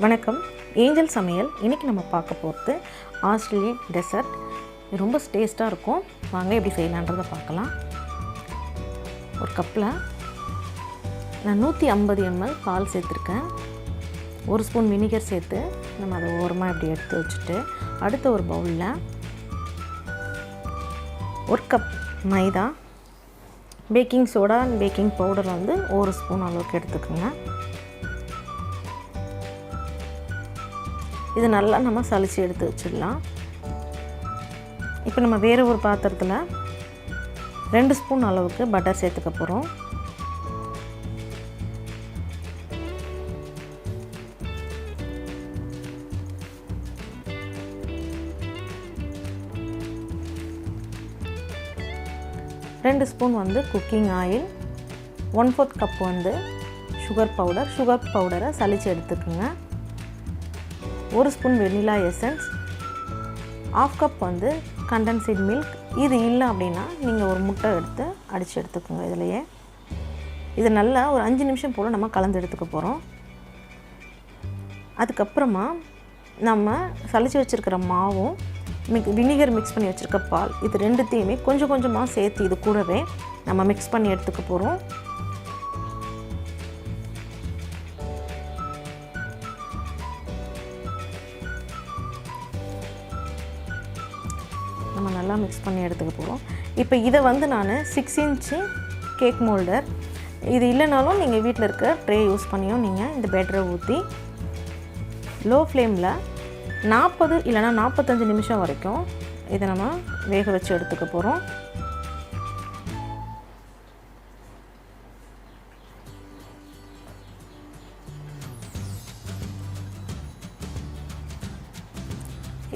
வணக்கம், ஏஞ்சல் சமையல். இன்றைக்கி நம்ம பார்க்க போகிறது ஆஸ்திரேலியன் டெசர்ட். இது ரொம்ப டேஸ்ட்டாக இருக்கும். வாங்க எப்படி செய்யலான்றதை பார்க்கலாம். ஒரு கப்பில் நான் 150 ml பால் சேர்த்துருக்கேன். 1 ஸ்பூன் வினிகர் சேர்த்து நம்ம அதை ஓரமாக இப்படி எடுத்து வச்சுட்டு, அடுத்த ஒரு பவுலில் 1 cup maida, baking soda and baking powder 1 spoon அளவுக்கு எடுத்துக்கோங்க. இது நல்லா நம்ம சலிச்சு எடுத்து வச்சிடலாம். இப்போ நம்ம வேறு ஒரு பாத்திரத்தில் 2 ஸ்பூன் அளவுக்கு பட்டர் சேர்த்துக்க போகிறோம். ரெண்டு spoon cooking oil, 1/4 cup sugar பவுடரை சலிச்சு எடுத்துக்கோங்க. 1 spoon vanilla essence, 1/2 cup condensed milk. இது இல்லை அப்படின்னா நீங்கள் ஒரு முட்டை எடுத்து அடித்து எடுத்துக்கோங்க. இதிலையே இது நல்லா ஒரு 5 நிமிஷம் போல் நம்ம கலந்து எடுத்துக்க போகிறோம். அதுக்கப்புறமா நம்ம சலிச்சு வச்சுருக்கிற மாவும் வினிகர் மிக்ஸ் பண்ணி வச்சுருக்க பால், இது ரெண்டுத்தையுமே கொஞ்சம் கொஞ்சமாக சேர்த்து இது கூடவே நம்ம மிக்ஸ் பண்ணி எடுத்துக்க போகிறோம். நம்ம நல்லா மிக்ஸ் பண்ணி எடுத்துக்க போகிறோம். இப்போ இதை நான் 6 இன்ச்சு கேக் மோல்டர், இது இல்லைனாலும் நீங்கள் வீட்டில் இருக்க ட்ரே யூஸ் பண்ணியும் நீங்கள் இந்த பேட்டரை ஊற்றி லோ ஃப்ளேமில் 40 இல்லைனா 45 நிமிஷம் வரைக்கும் இதை நம்ம வேக வச்சு எடுத்துக்க போகிறோம்.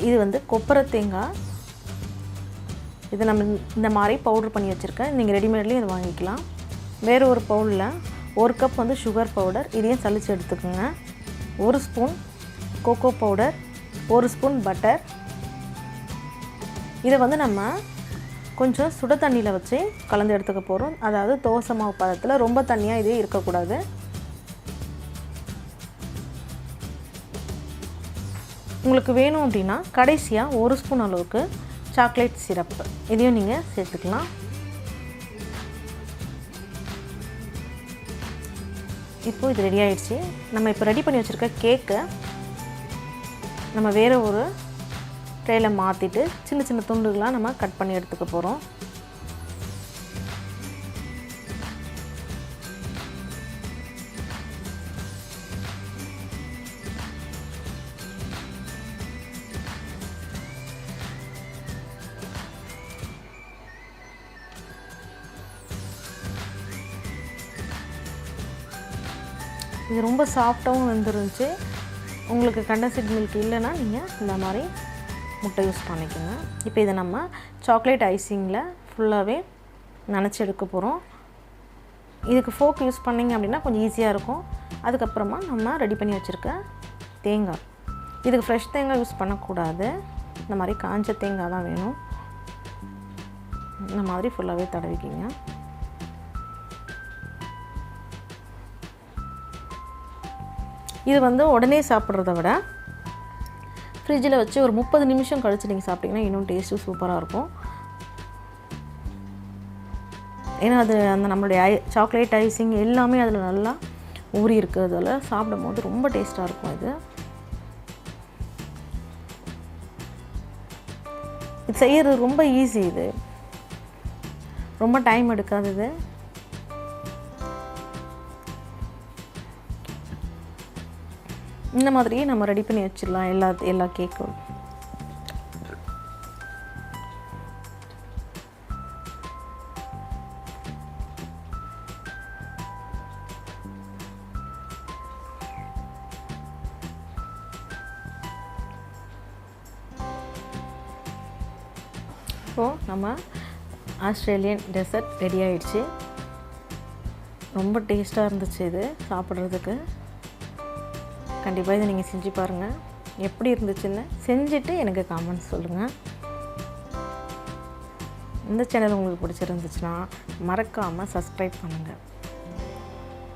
இது கொப்பரை தேங்காய், இது நம்ம இந்த மாதிரி பவுட்ரு பண்ணி வச்சுருக்கேன். நீங்கள் ரெடிமேட்லேயும் இதை வாங்கிக்கலாம். வேறு ஒரு பவுலில் 1 கப் சுகர் பவுடர், இதையும் சலிச்சு எடுத்துக்கோங்க. 1 spoon cocoa powder, 1 spoon butter. இதை நம்ம கொஞ்சம் சுட தண்ணியில் வச்சு கலந்து எடுத்துக்க போகிறோம். அதாவது தோசை மாவு பதத்தில், ரொம்ப தண்ணியாக இதே இருக்கக்கூடாது. உங்களுக்கு வேணும் அப்படின்னா கடைசியாக 1 ஸ்பூன் அளவுக்கு சாக்லேட் சிரப்பு, இதையும் நீங்கள் சேர்த்துக்கலாம். இப்போது இது ரெடி ஆகிடுச்சு. நம்ம இப்போ ரெடி பண்ணி வச்சுருக்க கேக்கை நம்ம வேறு ஒரு ட்ரேயில் மாற்றிட்டு சின்ன சின்ன துண்டுகளாக நம்ம கட் பண்ணி எடுத்துக்க போகிறோம். இது ரொம்ப சாஃப்டாகவும் வந்துருந்துச்சு. உங்களுக்கு கண்டென்சட் மில்க் இல்லைன்னா நீங்கள் இந்த மாதிரி முட்டை யூஸ் பண்ணிக்கோங்க. இப்போ இதை நம்ம சாக்லேட் ஐசிங்கில் ஃபுல்லாகவே நனைச்சி எடுக்க போகிறோம். இதுக்கு ஃபோக் யூஸ் பண்ணிங்க அப்படின்னா கொஞ்சம் ஈஸியாக இருக்கும். அதுக்கப்புறமா நம்ம ரெடி பண்ணி வச்சுருக்க தேங்காய், இதுக்கு ஃப்ரெஷ் தேங்காய் யூஸ் பண்ணக்கூடாது, இந்த மாதிரி காஞ்ச தேங்காய் தான் வேணும். இந்த மாதிரி ஃபுல்லாகவே தடவிக்கிங்க. இது உடனே சாப்பிட்றத விட ஃப்ரிட்ஜில் வச்சு ஒரு 30 நிமிஷம் கழித்து நீங்கள் சாப்பிட்டிங்கன்னா இன்னும் டேஸ்ட்டும் சூப்பராக இருக்கும். ஏன்னா அது நம்மளுடைய சாக்லேட் ஐசிங் எல்லாமே அதில் நல்லா ஊறி இருக்கிறதால சாப்பிடும் போது ரொம்ப டேஸ்ட்டாக இருக்கும். இது செய்கிறது ரொம்ப ஈஸி, இது ரொம்ப டைம் எடுக்காதது. இந்த மாதிரியே நம்ம ரெடி பண்ணி வச்சிடலாம் எல்லா கேக்கும். இப்போது நம்ம ஆஸ்திரேலியன் டெசர்ட் ரெடி ஆகிடுச்சு. ரொம்ப டேஸ்ட்டாக இருந்துச்சு. இது சாப்பிட்றதுக்கு கண்டிப்பாக இதை நீங்கள் செஞ்சு பாருங்கள். எப்படி இருந்துச்சுன்னு செஞ்சுட்டு எனக்கு காமெண்ட்ஸ் சொல்லுங்கள். இந்த சேனல் உங்களுக்கு பிடிச்சிருந்துச்சுன்னா மறக்காமல் சப்ஸ்கிரைப் பண்ணுங்கள்.